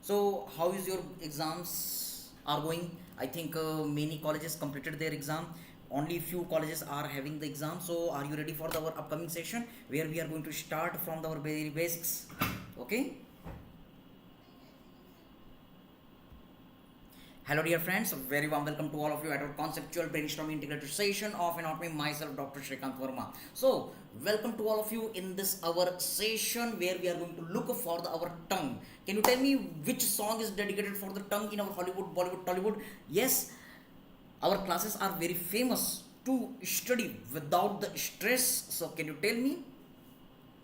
So how is your exams are going? I think many colleges completed their exam. Only few colleges are having the exam. So are you ready for our upcoming session where we are going to start from our very basics? Okay. Hello dear friends, very warm welcome to all of you at our conceptual brainstorming integrated session of anatomy, myself Dr. Shrikant Verma. So welcome to all of you in this our session where we are going to look for our tongue. Can you tell me which song is dedicated for the tongue in our Hollywood, Bollywood, Tollywood? Yes, our classes are very famous to study without the stress. So can you tell me?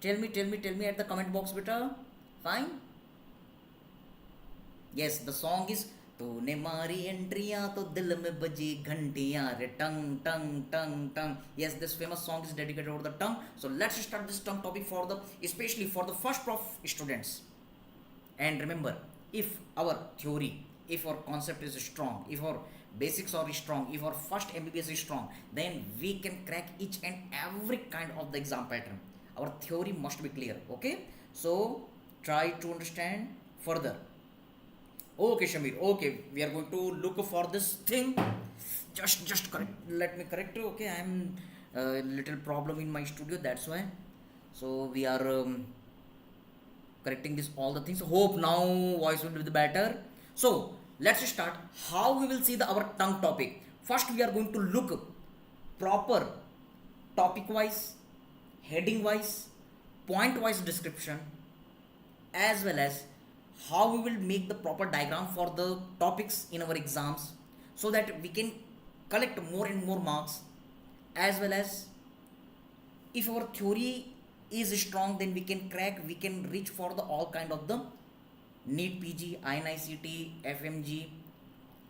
Tell me at the comment box beta. Fine. Yes, the song is तूने मारी एंट्रियां तो दिल में बजी घंटियां रे टंग टंग टंग टंग. Yes, this famous song is dedicated over the tongue. So let's start this tongue topic for the especially for the first prof students. And remember, if our theory, if our concept is strong, if our basics are strong, if our first MBBS is strong, then we can crack each and every kind of the exam pattern. Our theory must be clear. Okay, so try to understand further. Okay, Shamir. Okay, we are going to look for this thing. Just correct. Let me correct. Okay, I'm a little problem in my studio. That's why. So we are correcting this all the things. Hope now voice will be better. So let's start. How we will see the our tongue topic. First, we are going to look proper topic wise, heading wise, point wise description, as well as how we will make the proper diagram for the topics in our exams so that we can collect more and more marks, as well as if our theory is strong, then we can crack, we can reach for the all kind of the NEET PG, INICT, FMGE,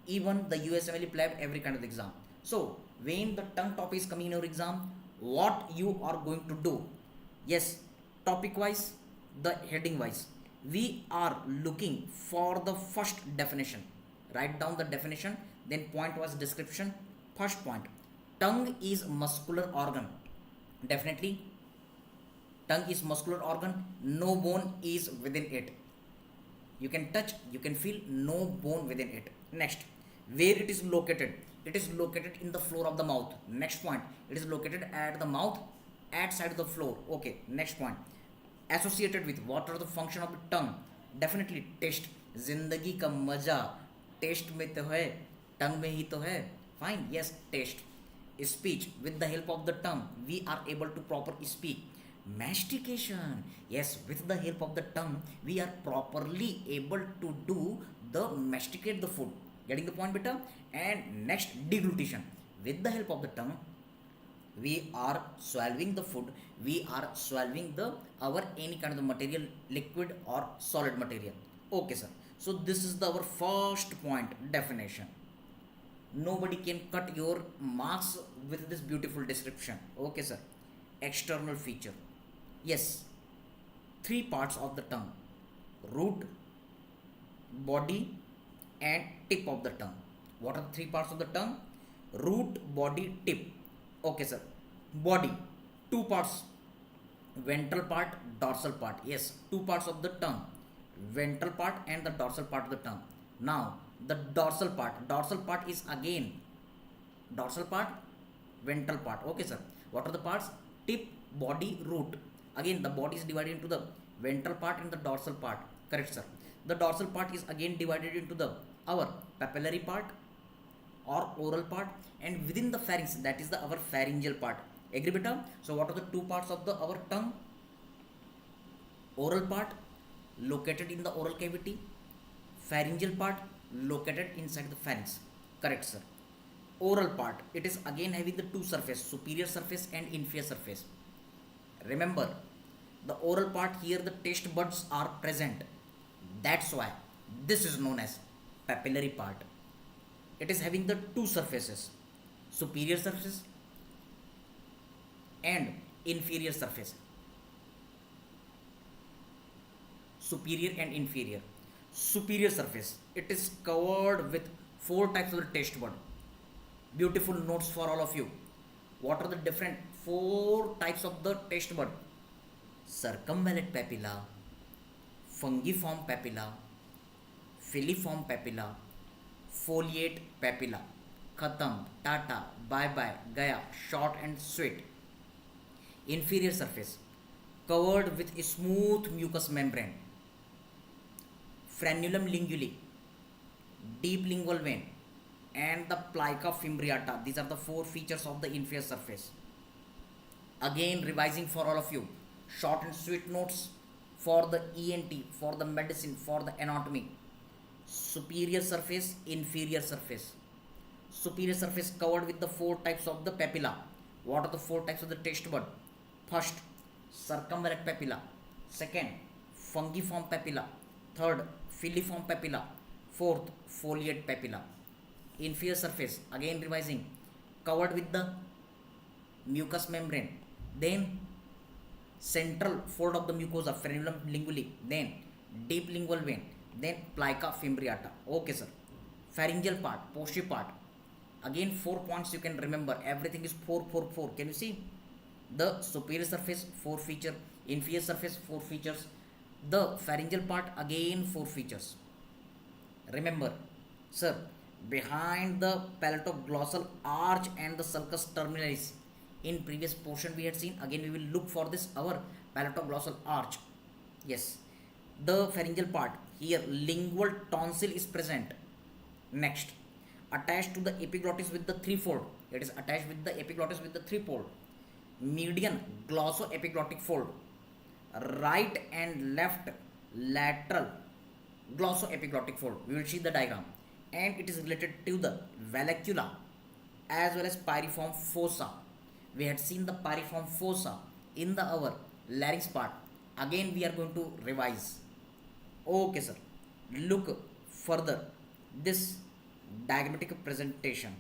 even the USMLE plab, every kind of the exam. So when the tongue topic is coming in your exam, what you are going to do? Yes, topic wise, the heading wise, we are looking for the first definition. Write down the definition, then point was description. First point, tongue is muscular organ. Definitely, tongue is muscular organ. No bone is within it. You can touch, you can feel, no bone within it. Next, where it is located? It is located in the floor of the mouth. Next point, it is located at the mouth, at side of the floor. Okay, next point, associated with what are the function of the tongue? Definitely taste. जिंदगी का मजा test में तो है, टंग में ही तो है. Fine, yes, taste. Speech, with the help of the tongue we are able to proper speak. Mastication, yes, with the help of the tongue we are properly able to do the masticate the food. Getting the point beta? And next, deglutition, with the help of the tongue we are swallowing the food, we are swallowing the our any kind of the material, liquid or solid material. Okay sir, so this is the our first point, definition. Nobody can cut your marks with this beautiful description. Okay sir. External feature, yes, three parts of the tongue: root, body and tip of the tongue. What are the three parts of the tongue? Root, body, tip. Okay sir. Body, two parts: ventral part, dorsal part. Yes, two parts of the tongue: ventral part and the dorsal part of the tongue. Now the dorsal part is again dorsal part, ventral part. Okay sir. What are the parts? Tip, body, root. Again the body is divided into the ventral part and the dorsal part. Correct sir. The dorsal part is again divided into the our papillary part or oral part, and within the pharynx, that is the our pharyngeal part. Agree beta? So what are the two parts of the our tongue? Oral part located in the oral cavity, pharyngeal part located inside the pharynx. Correct sir. Oral part, it is again having the two surface, superior surface and inferior surface. Remember, the oral part, here the taste buds are present. That's why this is known as papillary part. It is having the two surfaces, superior surface and inferior surface. Superior and inferior. Superior surface, it is covered with four types of the taste bud. Beautiful notes for all of you. What are the different four types of the taste bud? Circumvallate papilla, fungiform papilla, filiform papilla, foliate papilla. Khatam, tata, bye bye, gaya, short and sweet. Inferior surface covered with a smooth mucous membrane. Frenulum linguli, deep lingual vein, and the plica fimbriata. These are the four features of the inferior surface. Again, revising for all of you, short and sweet notes for the ENT, for the medicine, for the anatomy. Superior surface, inferior surface. Superior surface covered with the four types of the papilla. What are the four types of the taste bud? First, circumvallate papilla. Second, fungiform papilla. Third, filiform papilla. Fourth, foliate papilla. Inferior surface, again revising, covered with the mucous membrane. Then central fold of the mucosa, frenulum linguli. Then deep lingual vein. Then plica fimbriata. Okay, sir. Pharyngeal part, posterior part. Again, 4 points you can remember. Everything is 4, 4, 4. Can you see? The superior surface, 4 feature. Inferior surface, 4 features. The pharyngeal part, again 4 features. Remember, sir, behind the palatoglossal arch and the sulcus terminalis, in previous portion we had seen, again we will look for this our palatoglossal arch. Yes, the pharyngeal part, here lingual tonsil is present. Next, attached to the epiglottis with the threefold, it is attached with the epiglottis with the threefold. Median glossoepiglottic fold, right and left lateral glossoepiglottic fold. We will see the diagram, and it is related to the vallecula as well as piriform fossa. We had seen the piriform fossa in the our larynx part. Again we are going to revise. Okay, sir. Look further this diagrammatic presentation.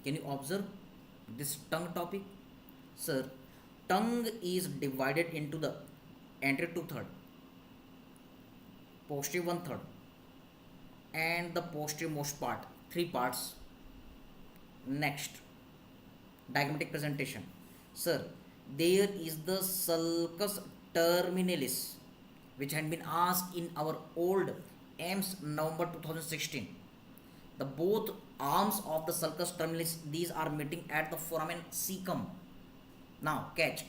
Can you observe this tongue topic? Sir, tongue is divided into the anterior 2/3, posterior 1/3, and the posterior most part, 3 parts. Next, diagrammatic presentation. Sir, there is the sulcus terminalis, which had been asked in our old AIMS November 2016. The both arms of the sulcus terminalis, these are meeting at the foramen cecum. Now catch,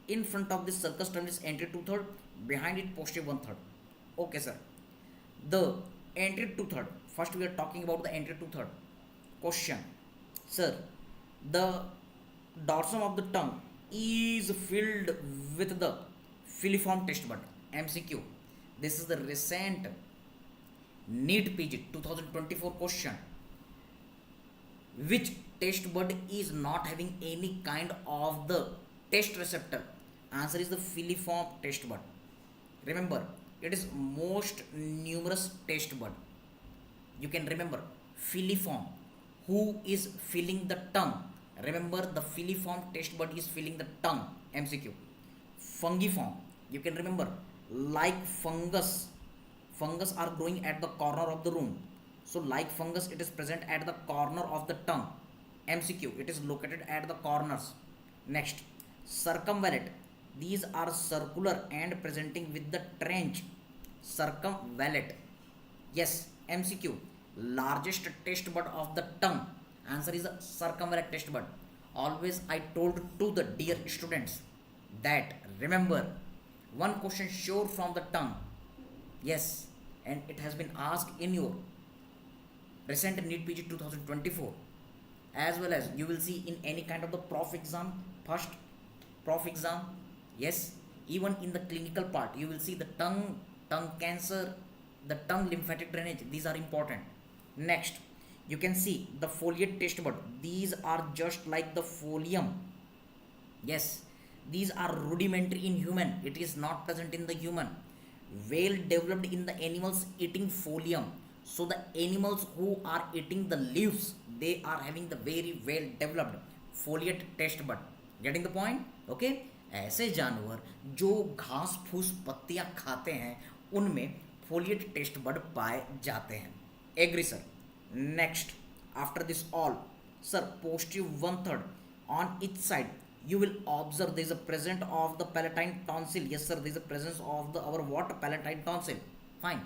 in front of this sulcus terminalis anterior 2/3, behind it posterior 1/3. Okay, sir. The anterior 2/3, first we are talking about the anterior 2/3. Question, sir, the dorsum of the tongue is filled with the filiform taste bud. MCQ, this is the recent NEET PG 2024 question. Which taste bud is not having any kind of the taste receptor? Answer is the filiform taste bud. Remember, it is most numerous taste bud. You can remember filiform, who is filling the tongue. Remember, the filiform taste bud is filling the tongue. MCQ. Fungiform, you can remember, like fungus are growing at the corner of the room. So like fungus, it is present at the corner of the tongue. MCQ, it is located at the corners. Next, circumvallate, these are circular and presenting with the trench. Circumvallate. Yes, MCQ, largest taste bud of the tongue. Answer is a circumvallate taste bud. Always I told to the dear students that remember, one question sure from the tongue. Yes, and it has been asked in your recent NEET PG 2024, as well as you will see in any kind of the prof exam, first prof exam. Yes, even in the clinical part you will see the tongue cancer, the tongue lymphatic drainage, these are important. Next, you can see the foliate taste bud, these are just like the folium. Yes, these are rudimentary in human, it is not present in the human. Well developed in the animals eating folium. So the animals who are eating the leaves, they are having the very well developed foliate taste bud. Getting the point? Okay. ऐसे जानवर जो घास फूस पत्तियां खाते हैं उनमें folate taste bud पाए जाते हैं. Agree sir. Next, after this all, sir, posterior 1/3 on each side you will observe there is a presence of the palatine tonsil. Yes sir, there is a presence of the our what palatine tonsil. Fine.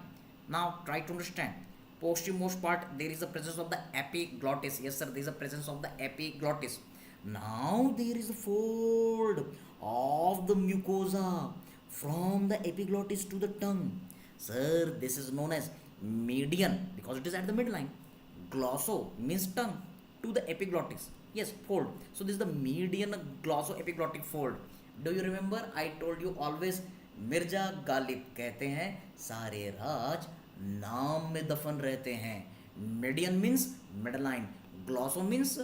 Now try to understand. Posterior part, there is a presence of the epiglottis. Yes, sir, there is a presence of the epiglottis. Now there is a fold of the mucosa from the epiglottis to the tongue. Sir, this is known as median because it is at the midline. Glosso means tongue to the epiglottis. Yes, fold. So this is the median glossoepiglottic fold. Do you remember? I told you always Mirza Ghalib कहते हैं सारे राज नाम में दफन रहते हैं. Median means midline, glosso means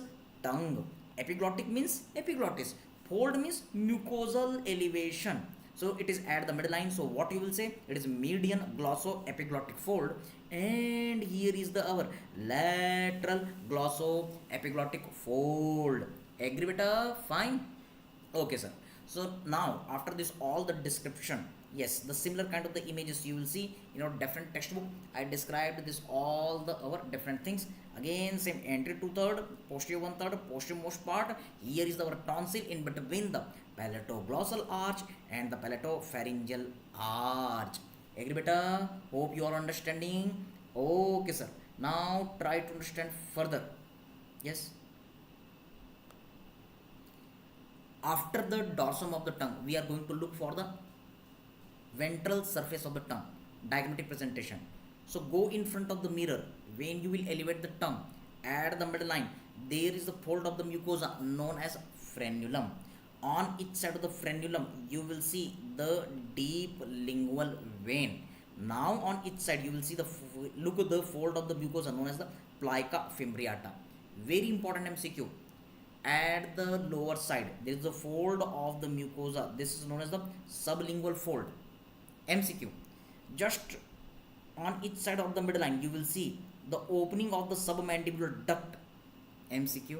tongue, epiglottic means epiglottis, fold means mucosal elevation. So it is at the midline. So what you will say? It is median glossoepiglottic fold, and here is the our lateral glossoepiglottic fold. Agree beta? Fine. Okay, sir. So now after this all the description, yes, the similar kind of the images you will see in our different textbook. I described this all the our different things. Again same, entry to third, posterior one third, posterior most part. Here is our tonsil in between the palatoglossal arch and the palatopharyngeal arch. Agree beta? Hope you are understanding. Okay, sir. Now try to understand further. Yes. After the dorsum of the tongue, we are going to look for the ventral surface of the tongue, diagrammatic presentation. So go in front of the mirror. When you will elevate the tongue at the midline, there is the fold of the mucosa known as frenulum. On each side of the frenulum, you will see the deep lingual vein. Now on each side, you will see look at the fold of the mucosa known as the plica fimbriata. Very important MCQ. At the lower side, there is a fold of the mucosa. This is known as the sublingual fold. MCQ. Just on each side of the midline, you will see the opening of the submandibular duct. MCQ.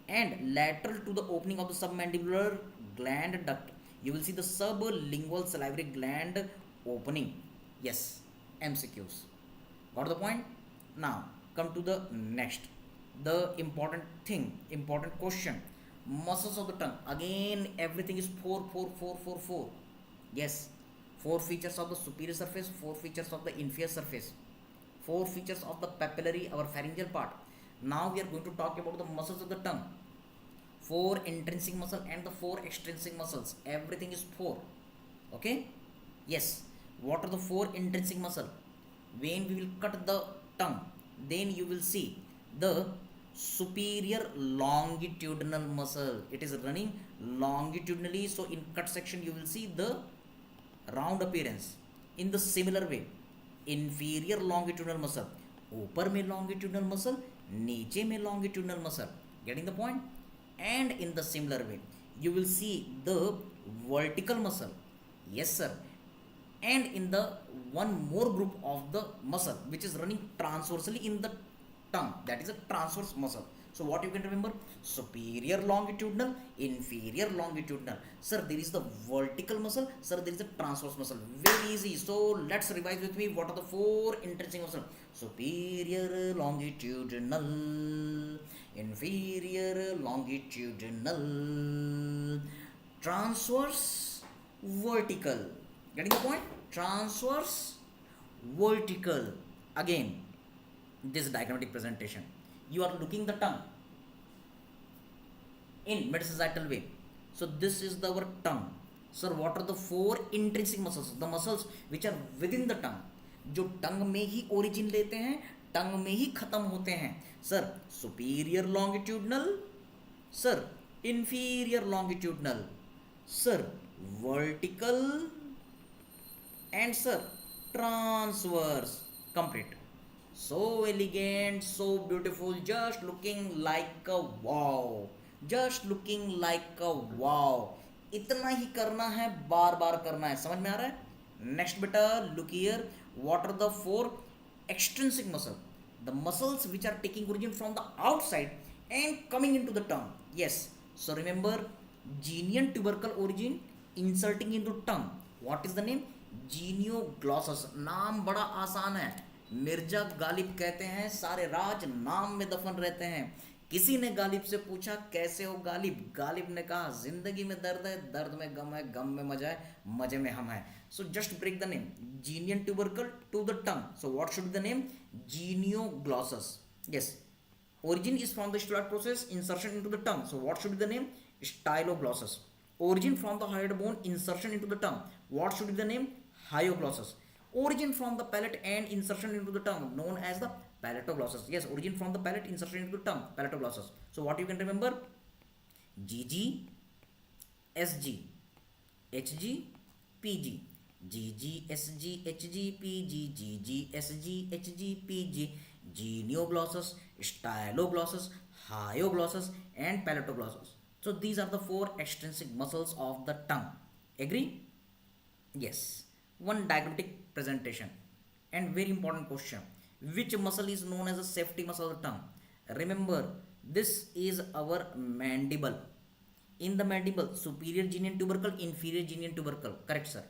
And lateral to the opening of the submandibular gland duct, you will see the sublingual salivary gland opening. Yes, MCQs. Got the point? Now come to the next. The important thing, important question. Muscles of the tongue. Again, everything is 4. Yes, 4 features of the superior surface, 4 features of the inferior surface, 4 features of the papillary, our pharyngeal part. Now we are going to talk about the muscles of the tongue. 4 intrinsic muscle and the 4 extrinsic muscles. Everything is 4. Okay? Yes. What are the 4 intrinsic muscle? When we will cut the tongue, then you will see the superior longitudinal muscle. It is running longitudinally. So in cut section, you will see the round appearance. In the similar way, inferior longitudinal muscle, ऊपर में longitudinal muscle, नीचे में longitudinal muscle. Getting the point? And in the similar way, you will see the vertical muscle. Yes, sir. And in the one more group of the muscle which is running transversely in the tongue, that is a transverse muscle. So what you can remember? Superior longitudinal, inferior longitudinal. Sir, there is the vertical muscle. Sir, there is the transverse muscle. Very easy. So let's revise with me. What are the 4 intrinsic muscle? Superior longitudinal, inferior longitudinal, transverse vertical. Getting the point? Transverse vertical. Again, this diagrammatic presentation. You are looking the tongue in mid-sagittal way. So this is our tongue. Sir, what are the 4 intrinsic muscles? The muscles which are within the tongue, जो टंग में ही origin लेते हैं, टंग में ही खत्म होते हैं. Sir, superior longitudinal, sir inferior longitudinal, sir vertical, and sir transverse. Complete. So elegant, so beautiful, just looking like a wow, just looking like a wow. इतना ही करना है, बार बार करना है. समझ में आ रहा है? नेक्स्ट बेटा, look here. What are the 4 extrinsic muscle? The muscles which are taking origin from the outside and coming into the tongue. Yes, so remember, genian tubercle origin inserting into tongue. What is the name? Genioglossus. नाम बड़ा आसान है. मिर्जा गालिब कहते हैं, सारे राज नाम में दफन रहते हैं. किसी ने गालिब से पूछा कैसे हो गालिब, गालिब ने कहा जिंदगी में दर्द है, दर्द में गम है, गम में मजा है, मजे में हम है. So just break the name. Genial tubercle to the tongue. So what should be the name? Genioglossus. Yes. Origin is from the styloid process, insertion into the tongue. So what should be the name? Styloglossus. Origin from the hyoid bone, insertion into the tongue. What should be the name? Hyoglossus. Origin from the palate and insertion into the tongue, known as the palatoglossus. Yes, origin from the palate, insertion into the tongue, palatoglossus. So what you can remember? GG, SG, HG, PG. GG, SG, HG, PG, GG, SG, HG, PG, genioglossus, styloglossus, hyoglossus, and palatoglossus. So these are the four extrinsic muscles of the tongue. Agree? Yes. One diagrammatic presentation. And very important question. Which muscle is known as a safety muscle of the tongue? Remember, this is our mandible. In the mandible, superior genial tubercle, inferior genial tubercle. Correct, sir.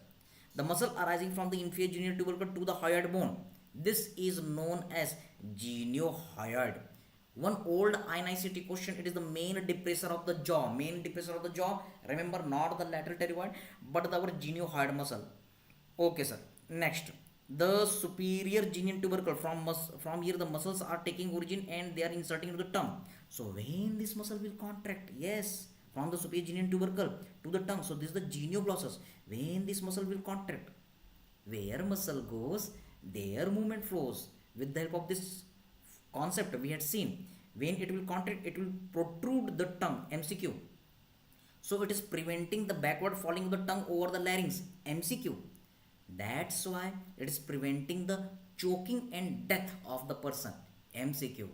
The muscle arising from the inferior genial tubercle to the hyoid bone. This is known as geniohyoid. One old INICT question, it is the main depressor of the jaw. Main depressor of the jaw, remember, not the lateral pterygoid, but our geniohyoid muscle. Okay, sir. Next, the superior genial tubercle, from here the muscles are taking origin and they are inserting into the tongue. So when this muscle will contract? Yes, from the superior genial tubercle to the tongue. So this is the genioglossus. When this muscle will contract, where muscle goes, there movement flows. With the help of this concept we had seen, when it will contract, it will protrude the tongue. MCQ. So it is preventing the backward falling of the tongue over the larynx. MCQ. That's why it is preventing the choking and death of the person. MCQ.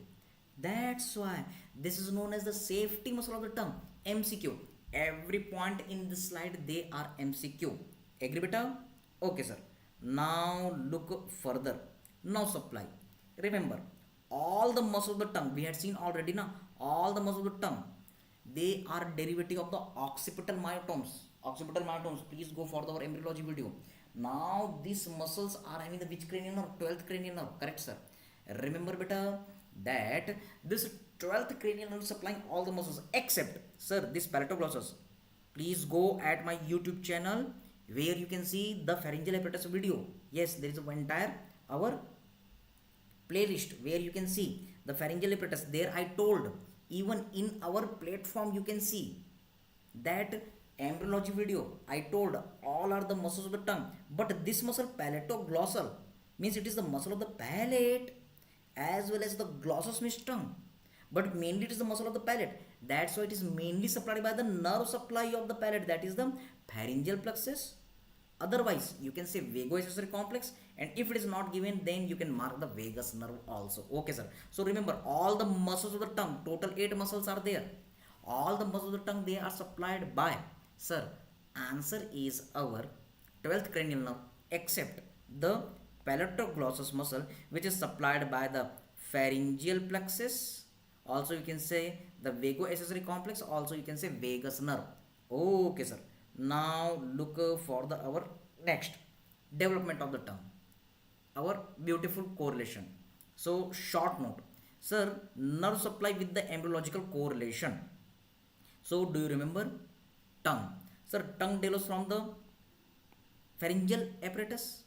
That's why this is known as the safety muscle of the tongue. MCQ. Every point in this slide, they are MCQ. Agree, beta? Okay, sir. Now look further. Now supply. Remember, all the muscles of the tongue, we had seen already now, all the muscles of the tongue, they are derivative of the occipital myotomes. Occipital myotomes, please go for our embryology video. Now these muscles are having the which cranial nerve? 12th cranial nerve. Correct, sir. Remember, beta, that this 12th cranial nerve is supplying all the muscles except, sir, this palatoglossus. Please go at my YouTube channel where you can see the pharyngeal apparatus video. Yes, there is an entire our playlist where you can see the pharyngeal apparatus. There I told, even in our platform you can see that embryology video. I told all are the muscles of the tongue, but this muscle palatoglossal means it is the muscle of the palate as well as the glossus means tongue, but mainly it is the muscle of the palate. That's why it is mainly supplied by the nerve supply of the palate, that is the pharyngeal plexus. Otherwise you can say vagoaccessory complex, and if it is not given, then you can mark the vagus nerve also. Okay, sir. So remember, all the muscles of the tongue, total 8 muscles are there. All the muscles of the tongue, they are supplied by, sir, answer is our 12th cranial nerve except the palatoglossus muscle, which is supplied by the pharyngeal plexus. Also you can say the vagoaccessory complex, also you can say vagus nerve. Okay, sir. Now look for the our next development of the tongue, our beautiful correlation. So short note, sir, nerve supply with the embryological correlation. So do you remember tongue? Sir, tongue develops from the pharyngeal apparatus.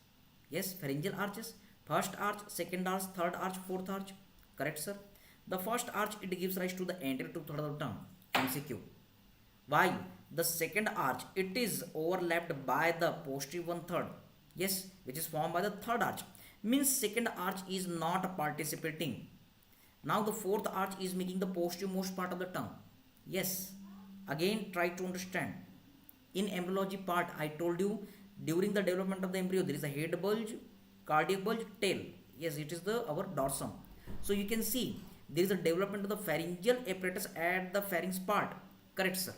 Yes, pharyngeal arches. First arch, second arch, third arch, fourth arch. Correct, sir. The first arch, it gives rise to the anterior two-thirds of the tongue. MCQ. While the second arch, it is overlapped by the posterior one-third. Yes, which is formed by the third arch. Means second arch is not participating. Now the fourth arch is making the posterior most part of the tongue. Yes. Again, try to understand. In embryology part, I told you during the development of the embryo, there is a head bulge, cardiac bulge, tail. Yes, it is the our dorsum. So you can see there is a development of the pharyngeal apparatus at the pharynx part. Correct, sir.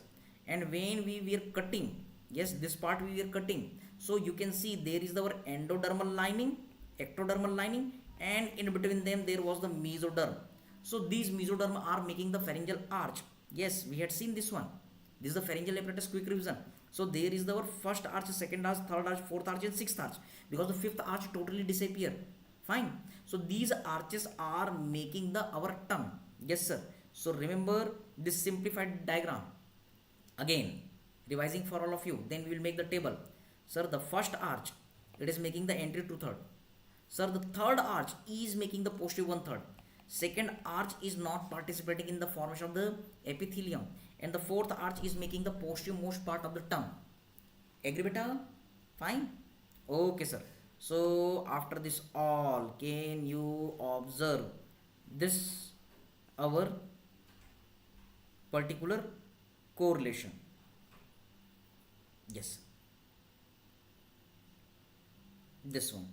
And when we were cutting, yes, this part we were cutting. So you can see there is our endodermal lining, ectodermal lining, and in between them there was the mesoderm. So these mesoderm are making the pharyngeal arch. Yes, we had seen this one. This is the pharyngeal apparatus. Quick revision. So there is our first arch, second arch, third arch, fourth arch, and sixth arch, because the fifth arch totally disappear. Fine. So these arches are making the our tongue. Yes, sir. So remember this simplified diagram again, revising for all of you, then we will make the table. Sir, the first arch, it is making the entry to third. Sir, the third arch is making the posterior one third. Second arch is not participating in the formation of the epithelium, and the fourth arch is making the posterior most part of the tongue. Agree beta? Fine. Okay sir. So after this all, can you observe this our particular correlation? Yes, this one.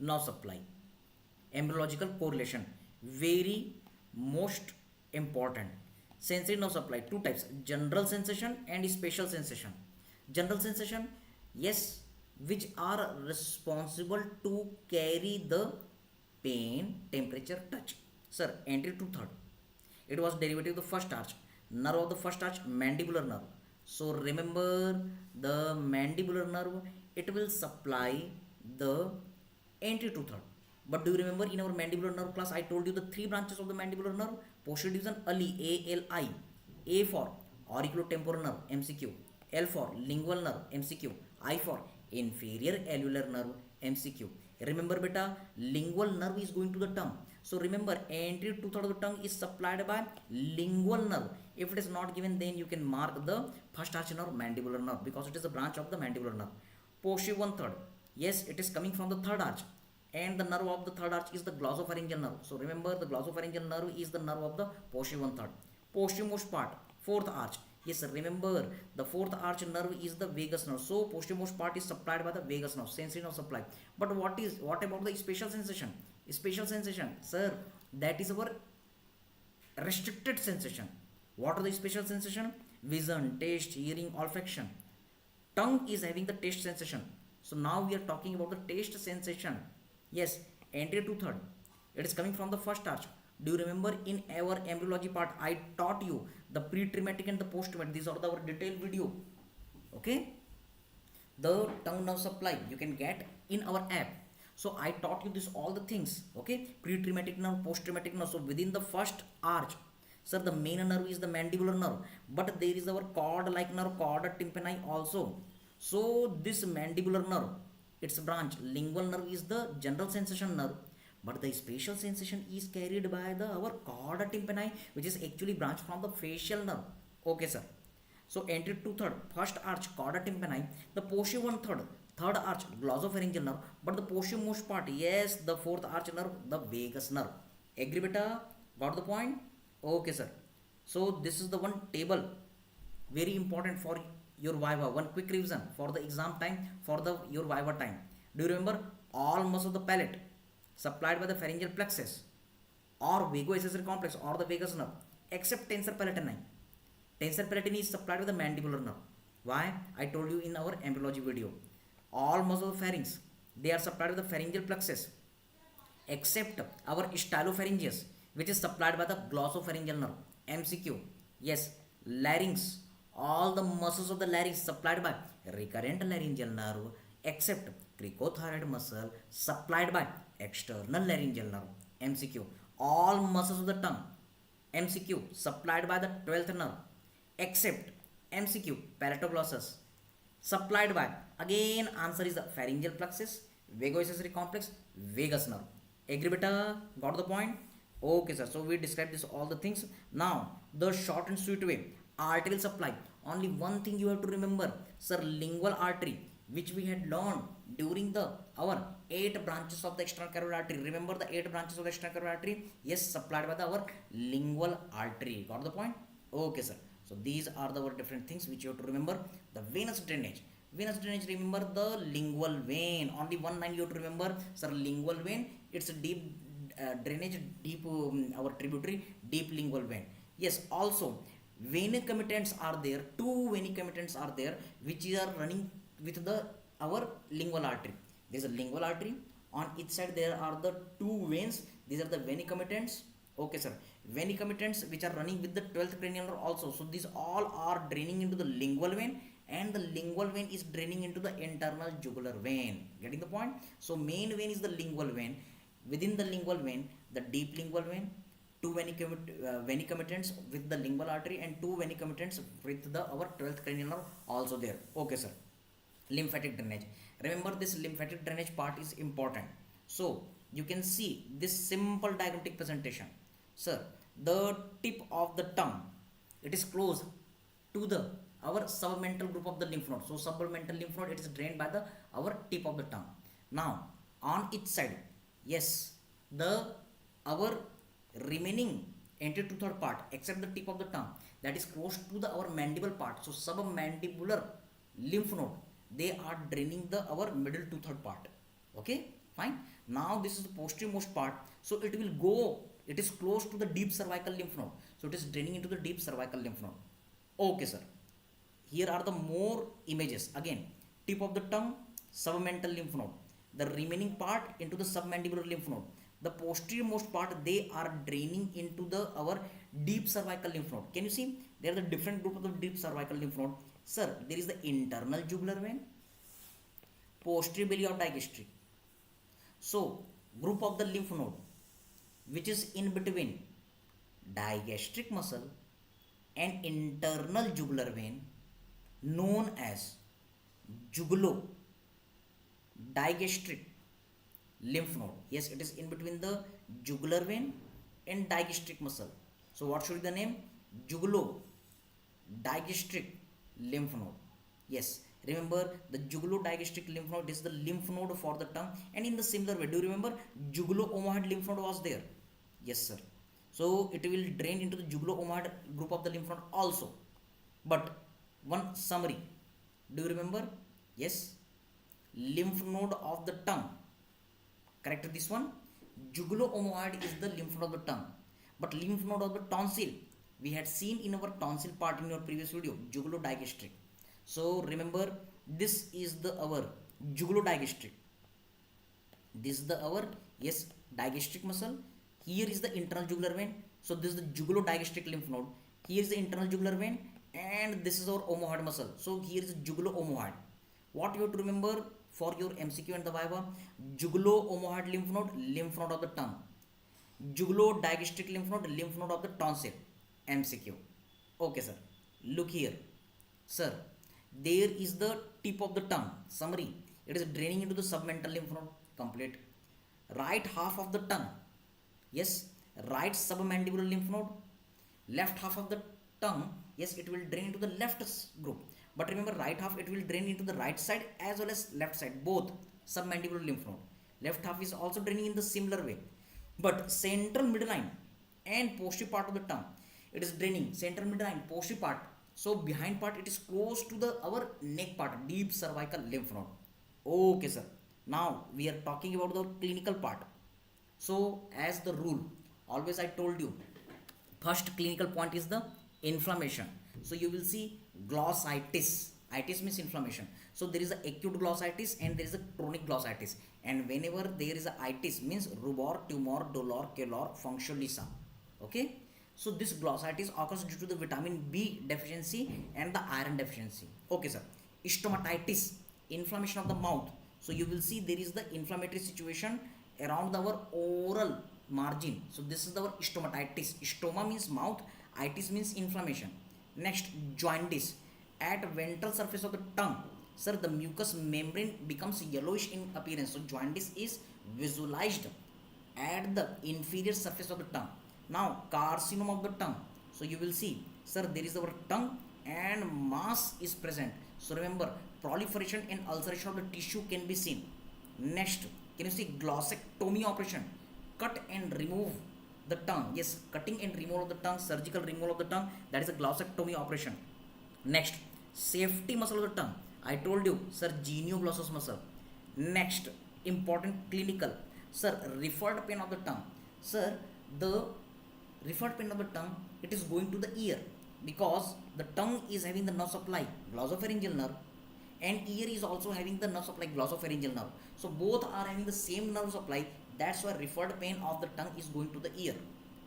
Now supply embryological correlation, very most important. Sensory nerve supply, two types: general sensation and special sensation. General sensation, yes, which are responsible to carry the pain, temperature, touch. Sir, entry to third, it was derivative of the first arch. Nerve of the first arch, mandibular nerve. So remember the mandibular nerve, it will supply the entry to third. But do you remember in our mandibular nerve class I told you the three branches of the mandibular nerve? Posterior division, ali, ALI. A for auriculotemporal nerve, MCQ. L for lingual nerve, MCQ. I for inferior alveolar nerve, MCQ. Remember beta, lingual nerve is going to the tongue. So remember, anterior two-thirds of the tongue is supplied by lingual nerve. If it is not given, then you can mark the first arch nerve, mandibular nerve, because it is a branch of the mandibular nerve. Posterior one-third, yes, it is coming from the third arch, and the nerve of the third arch is the glossopharyngeal nerve. So remember, the glossopharyngeal nerve is the nerve of the posterior one-third. Posterior most part, fourth arch. Yes, remember the fourth arch nerve is the vagus nerve. So posterior most part is supplied by the vagus nerve, sensory nerve supply. But what about the spatial sensation? Spatial sensation, sir, that is our restricted sensation. What are the spatial sensation? Vision, taste, hearing, olfaction. Tongue is having the taste sensation. So now we are talking about the taste sensation. Yes, anterior to third, it is coming from the first arch. Do you remember in our embryology part I taught you the pre-traumatic and the post-traumatic? These are our detailed video. Okay, the tongue nerve supply you can get in our app. So I taught you this all the things. Okay, pre-traumatic nerve, post-traumatic nerve. So within the first arch, sir, the main nerve is the mandibular nerve, but there is our cord-like nerve, chorda tympani also. So this mandibular nerve, its branch, lingual nerve, is the general sensation nerve, but the spatial sensation is carried by the our chorda tympani, which is actually branch from the facial nerve. Okay sir. So anterior to third, first arch, chorda tympani, the posterior one third, third arch, glossopharyngeal nerve, but the posterior most part, yes, the fourth arch nerve, the vagus nerve. Agree beta? Got the point? Okay sir. So this is the one table, very important for your viva. One quick revision for the exam time, for the your viva time. Do you remember all muscles of the palate supplied by the pharyngeal plexus or vagoaccessory complex or the vagus nerve, except tensor palatini? Tensor palatini is supplied by the mandibular nerve. Why? I told you in our embryology video. All muscles of the pharynx, they are supplied by the pharyngeal plexus, except our stylopharyngeus, which is supplied by the glossopharyngeal nerve, MCQ. Yes, larynx, all the muscles of the larynx supplied by recurrent laryngeal nerve, except cricothyroid muscle supplied by external laryngeal nerve, MCQ. All muscles of the tongue, MCQ, supplied by the 12th nerve, except MCQ, palatoglossus, supplied by, again answer is the pharyngeal plexus, vagoaccessory complex, vagus nerve. Agree beta? Got the point? Okay sir, so we described this all the things. Now the short and sweet way, arterial supply. Only one thing you have to remember, sir, lingual artery, which we had learned during the our 8 branches of the external carotid artery. Remember the 8 branches of the external carotid artery? Yes, supplied by the our lingual artery. Got the point? Okay sir. So these are the different things which you have to remember. The venous drainage. Venous drainage, remember the lingual vein. Only one line you have to remember, sir, lingual vein. It's a deep drainage, deep our tributary, deep lingual vein. Yes, also vena committents are there. 2 vena committents are there which are running with the our lingual artery. There is a lingual artery. On each side there are the 2 veins. These are the vena committents. Okay sir. Vena committents which are running with the 12th cranial nerve also. So these all are draining into the lingual vein, and the lingual vein is draining into the internal jugular vein. Getting the point? So main vein is the lingual vein. Within the lingual vein, the deep lingual vein, two veni commitments with the lingual artery and two veni commitments with the our 12th cranial nerve also there. Okay, sir. Lymphatic drainage. Remember, this lymphatic drainage part is important. So you can see this simple diagrammatic presentation. Sir, the tip of the tongue, it is close to the our submental group of the lymph node. So submental lymph node, it is drained by the our tip of the tongue. Now on each side, yes, the our remaining anterior to third part except the tip of the tongue, that is close to the our mandible part. So submandibular lymph node, they are draining the our middle to third part. Okay, fine. Now this is the posterior most part, so it will go, it is close to the deep cervical lymph node, so it is draining into the deep cervical lymph node. Okay, sir. Here are the more images. Again, tip of the tongue, submental lymph node, the remaining part into the submandibular lymph node. The posterior most part, they are draining into the our deep cervical lymph node. Can you see? There are the different group of the deep cervical lymph node. Sir, there is the internal jugular vein, posterior belly of digastric. So group of the lymph node which is in between digastric muscle and internal jugular vein, known as jugulo digastric lymph node. Yes, it is in between the jugular vein and digastric muscle. So what should be the name? Jugulo digastric lymph node. Yes, remember the jugulo-digastric lymph node is the lymph node for the tongue, and in the similar way, do you remember jugulo-omohyoid lymph node was there? Yes, sir. So it will drain into the jugulo-omohyoid group of the lymph node also. But one summary, do you remember? Yes, lymph node of the tongue. Correct this one. Jugulo-omohyoid is the lymph node of the tongue, but lymph node of the tonsil, we had seen in our tonsil part in your previous video, jugulo-digastric. So remember, this is the our jugulo-digastric. This is the our, yes, digastric muscle. Here is the internal jugular vein. So this is the jugulo-digastric lymph node. Here is the internal jugular vein, and this is our omohyoid muscle. So here is jugulo-omohyoid. What you have to remember for your MCQ and the Viva? Jugulo-omohyoid lymph node of the tongue. Jugulo-digastric lymph node of the tonsil. MCQ. Okay, sir. Look here, sir. There is the tip of the tongue. Summary. It is draining into the submental lymph node. Complete. Right half of the tongue. Yes. Right submandibular lymph node. Left half of the tongue. Yes, it will drain into the left group. But remember, right half, it will drain into the right side as well as left side. Both submandibular lymph node. Left half is also draining in the similar way. But central midline and posterior part of the tongue, it is draining central midline, posterior part. So behind part, it is close to the our neck part, deep cervical lymph node. Okay, sir. Now we are talking about the clinical part. So as the rule, always I told you, first clinical point is the inflammation. So you will see glossitis. Itis means inflammation. So there is a acute glossitis and there is a chronic glossitis. And whenever there is a itis, means rubor, tumor, dolor, calor, functionalism. Okay. So this glossitis occurs due to the vitamin B deficiency and the iron deficiency. Okay, sir. Stomatitis, inflammation of the mouth. So you will see there is the inflammatory situation around our oral margin. So this is our stomatitis. Stoma means mouth, itis means inflammation. Next, jaundice. At ventral surface of the tongue, sir, the mucous membrane becomes yellowish in appearance. So jaundice is visualized at the inferior surface of the tongue. Now, carcinoma of the tongue. So you will see, sir, there is our tongue and mass is present. So remember, proliferation and ulceration of the tissue can be seen. Next, can you see glossectomy operation? Cut and remove the tongue. Yes, cutting and removal of the tongue, surgical removal of the tongue, that is a glossectomy operation. Next, safety muscle of the tongue. I told you, sir, genioglossus muscle. Next, important clinical. Sir, referred pain of the tongue. Sir, the referred pain of the tongue, it is going to the ear because the tongue is having the nerve supply, glossopharyngeal nerve, and ear is also having the nerve supply, glossopharyngeal nerve. So both are having the same nerve supply. That's why referred pain of the tongue is going to the ear.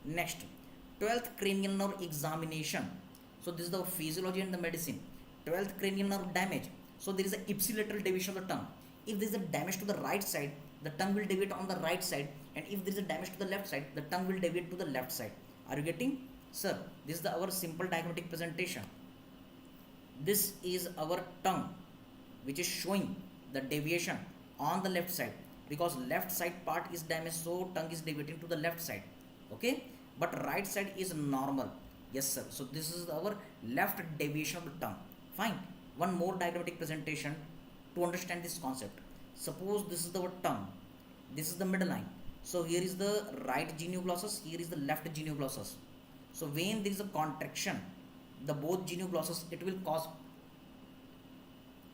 Next, 12th cranial nerve examination. So this is the physiology and the medicine. 12th cranial nerve damage. So there is a ipsilateral deviation of the tongue. If there is a damage to the right side, the tongue will deviate on the right side, and if there is a damage to the left side, the tongue will deviate to the left side. Are you getting? Sir, this is our simple diagrammatic presentation. This is our tongue, which is showing the deviation on the left side, because left side part is damaged, so tongue is deviating to the left side. Okay, but right side is normal. Yes sir, so this is our left deviation of the tongue. Fine. One more diagrammatic presentation to understand this concept. Suppose this is our tongue, this is the midline. So here is the right genioglossus, here is the left genioglossus. So when there is a contraction, the both genioglossus, it will cause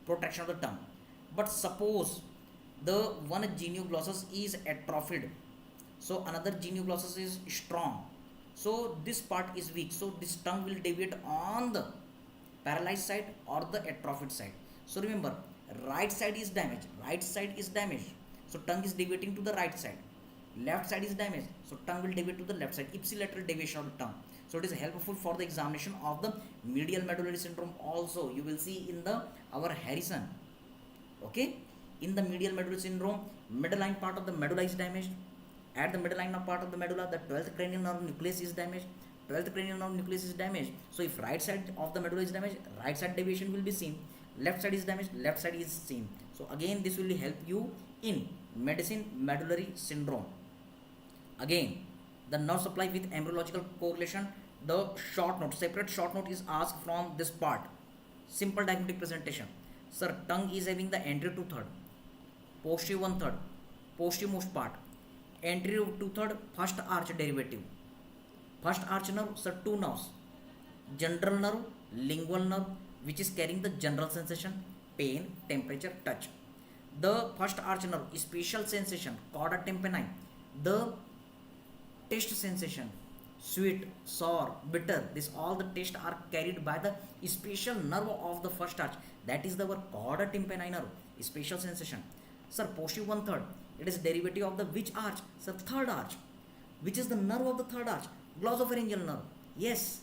protraction of the tongue. But suppose the one genioglossus is atrophied, so another genioglossus is strong, so this part is weak, so this tongue will deviate on the paralyzed side or the atrophied side. So remember, right side is damaged, so tongue is deviating to the right side. Left side is damaged, so tongue will deviate to the left side, ipsilateral deviation of the tongue. So it is helpful for the examination of the medial medullary syndrome also. You will see in the our Harrison. Okay, in the medial medullary syndrome, midline part of the medulla is damaged. At the midline part of the medulla, the 12th cranial nerve nucleus is damaged. So if right side of the medulla is damaged, right side deviation will be seen. Left side is damaged, left side is seen. So again, this will help you in medicine medullary syndrome. Again, the nerve supply with embryological correlation, the short note, separate short note is asked from this part. Simple diagrammatic presentation. Sir, tongue is having the anterior 2/3, posterior 1/3, posterior most part, anterior 2/3, first arch derivative. First arch nerve, sir, two nerves, general nerve, lingual nerve, which is carrying the general sensation, pain, temperature, touch. The first arch nerve, special sensation, chorda tympani, the taste sensation, sweet, sour, bitter, this all the taste are carried by the special nerve of the first arch, that is the chorda tympani nerve, special sensation. Sir, posterior 1/3, it is derivative of the which arch? Sir, third arch. Which is the nerve of the third arch? Glossopharyngeal nerve. Yes.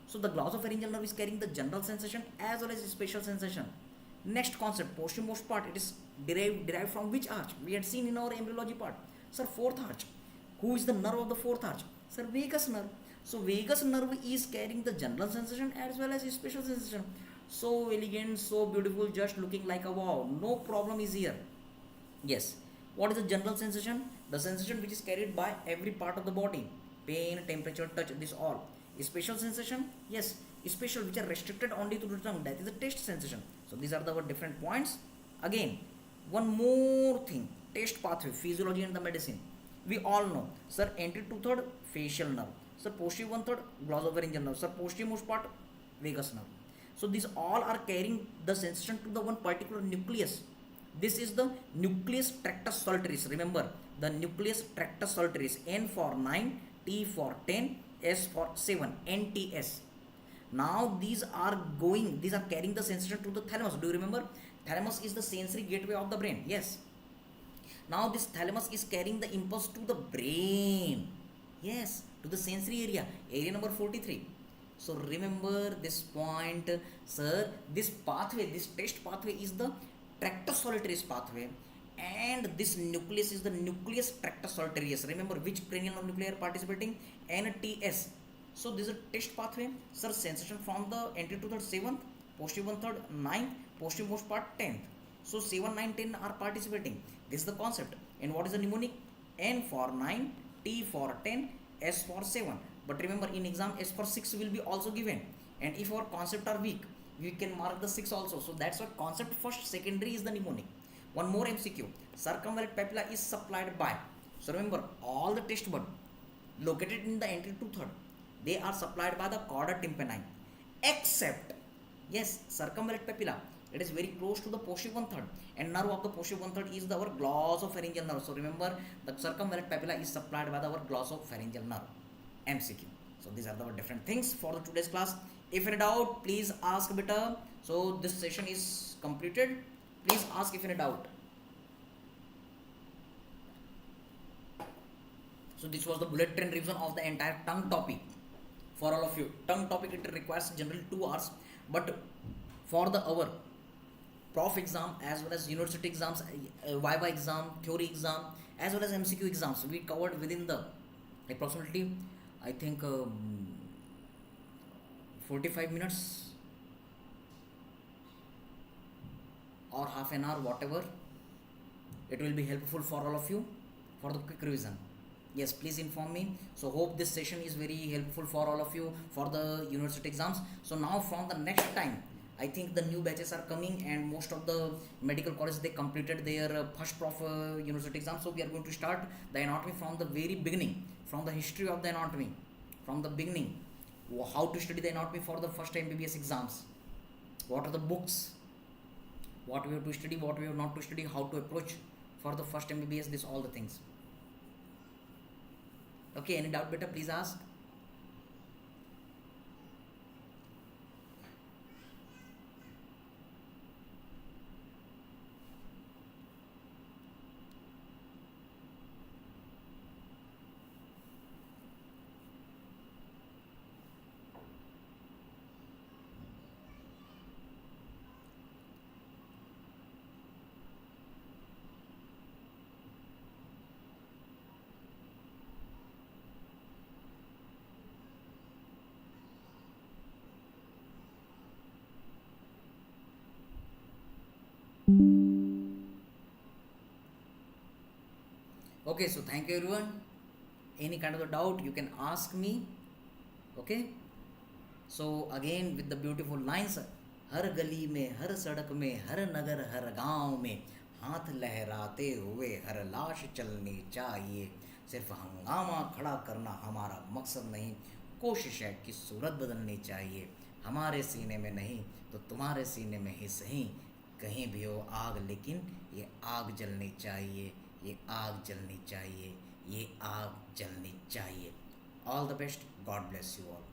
So the glossopharyngeal nerve is carrying the general sensation as well as special sensation. Next concept, posterior most part, it is derived from which arch? We had seen in our embryology part. Sir, fourth arch. Who is the nerve of the fourth arch? Sir, vagus nerve. So vagus nerve is carrying the general sensation as well as special sensation. So elegant, so beautiful, just looking like a wow. No problem is here. Yes. What is the general sensation? The sensation which is carried by every part of the body. Pain, temperature, touch, this all. Special sensation? Yes. Special, which are restricted only to the tongue. That is the taste sensation. So these are the different points. Again, one more thing. Taste pathway, physiology and the medicine. We all know. Sir, anterior 2/3, facial nerve. Sir, posterior 1/3, glossopharyngeal nerve. Sir, posterior most part, vagus nerve. So these all are carrying the sensation to the one particular nucleus. This is the nucleus tractus solitaris. Remember, the nucleus tractus solitaris. N for 9, T for 10, S for 7, NTS. Now these are carrying the sensation to the thalamus. Do you remember? Thalamus is the sensory gateway of the brain. Yes. Now this thalamus is carrying the impulse to the brain. Yes, to the sensory area number 43. So remember this point, sir. This pathway, this taste pathway is the tractus solitaris pathway, and this nucleus is the nucleus tractus solitarius. Remember which cranial nerve nuclei are participating? NTS. So this is a taste pathway. Sir, sensation from the anterior 2/3 7th, posterior 1/3 9th, posterior most part 10th. So 7, 9, 10 are participating. This is the concept. And what is the mnemonic? N for 9, T for 10, S for 7. But remember, in exam S for 6 will be also given. And if our concept are weak, we can mark the 6 also. So that's why concept first, secondary is the mnemonic. One more MCQ. Circumvallate papilla is supplied by. So remember, all the taste bud located in the anterior 2/3, they are supplied by the chorda tympani. Except, yes, circumvallate papilla, it is very close to the posterior 1/3, and nerve of the posterior 1/3 is our glossopharyngeal nerve. So remember, the circumvallate papilla is supplied by our glossopharyngeal nerve. MCQ. So these are the different things for the today's class. If in doubt, please ask beta. So this session is completed. Please ask if in doubt. So this was the bullet train revision of the entire tongue topic for all of you. Tongue topic, it requires generally 2 hours, but for the our prof exam as well as university exams, Viva exam, theory exam as well as MCQ exams, we covered within the approximately I think 45 minutes or half an hour, whatever. It will be helpful for all of you for the quick revision. Yes, please inform me. So hope this session is very helpful for all of you for the university exams. So now from the next time, I think the new batches are coming, and most of the medical colleges, they completed their first prof university exam. So we are going to start the anatomy from the very beginning, from the history of the anatomy, from the beginning, how to study the anatomy for the first MBBS exams, what are the books, what we have to study, what we have not to study, how to approach for the first MBBS, this all the things. Okay, any doubt, beta, please ask. Okay, so thank you everyone. Any kind of a doubt you can ask me. Okay, so again with the beautiful lines, हर गली में, हर सड़क में, हर नगर, हर गांव में हाथ लहराते हुए हर लाश चलनी चाहिए. सिर्फ हंगामा खड़ा करना हमारा मकसद नहीं, कोशिश है कि सूरत बदलनी चाहिए. हमारे सीने में नहीं तो तुम्हारे सीने में ही सही, कहीं भी हो आग लेकिन ये आग जलनी चाहिए, ये आग जलनी चाहिए, ये आग जलनी चाहिए. All the best. God bless you all.